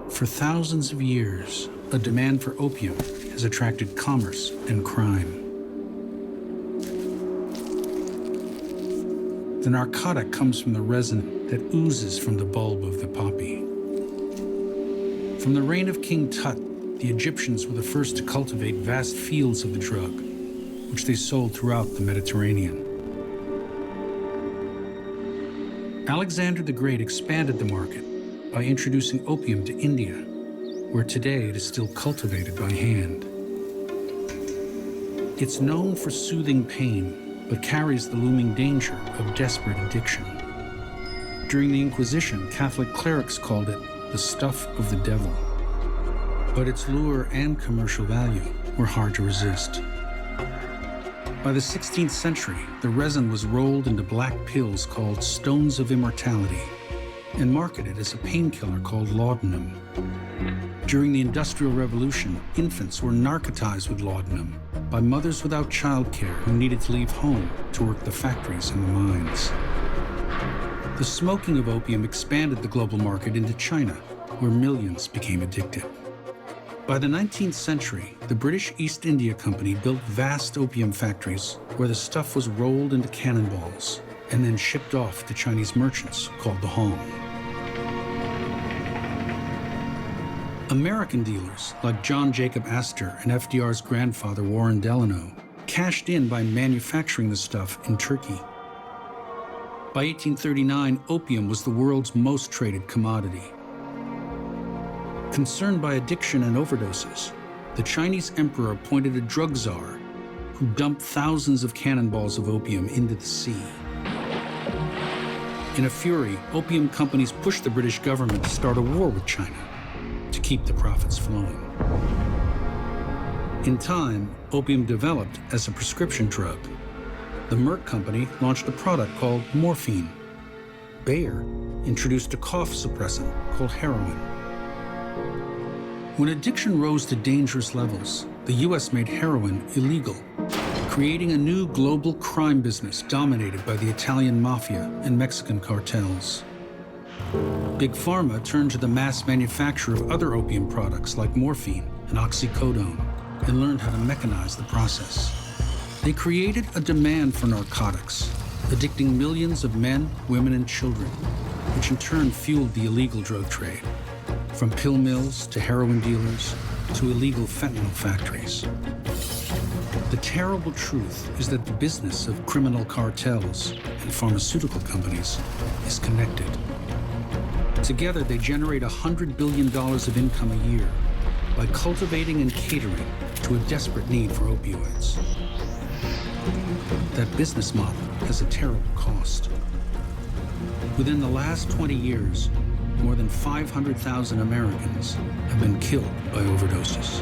For thousands of years, a demand for opium has attracted commerce and crime. The narcotic comes from the resin that oozes from the bulb of the poppy. From the reign of King Tut, the Egyptians were the first to cultivate vast fields of the drug, which they sold throughout the Mediterranean. Alexander the Great expanded the market by introducing opium to India, where today it is still cultivated by hand. It's known for soothing pain, but carries the looming danger of desperate addiction. During the Inquisition, Catholic clerics called it the stuff of the devil. But its lure and commercial value were hard to resist. By the 16th century, the resin was rolled into black pills called stones of immortality and marketed as a painkiller called laudanum. During the Industrial Revolution, infants were narcotized with laudanum by mothers without childcare who needed to leave home to work the factories and the mines. The smoking of opium expanded the global market into China, where millions became addicted. By the 19th century, the British East India Company built vast opium factories where the stuff was rolled into cannonballs and then shipped off to Chinese merchants called the Hong. American dealers like John Jacob Astor and FDR's grandfather Warren Delano cashed in by manufacturing the stuff in Turkey. By 1839, opium was the world's most traded commodity. Concerned by addiction and overdoses, the Chinese emperor appointed a drug czar who dumped thousands of cannonballs of opium into the sea. In a fury, opium companies pushed the British government to start a war with China to keep the profits flowing. In time, opium developed as a prescription drug. The Merck Company launched a product called morphine. Bayer introduced a cough suppressant called heroin. When addiction rose to dangerous levels, the US made heroin illegal, creating a new global crime business dominated by the Italian mafia and Mexican cartels. Big Pharma turned to the mass manufacture of other opium products like morphine and oxycodone and learned how to mechanize the process. They created a demand for narcotics, addicting millions of men, women, and children, which in turn fueled the illegal drug trade, from pill mills to heroin dealers to illegal fentanyl factories. The terrible truth is that the business of criminal cartels and pharmaceutical companies is connected. Together, they generate $100 billion of income a year by cultivating and catering to a desperate need for opioids. That business model has a terrible cost. Within the last 20 years, more than 500,000 Americans have been killed by overdoses.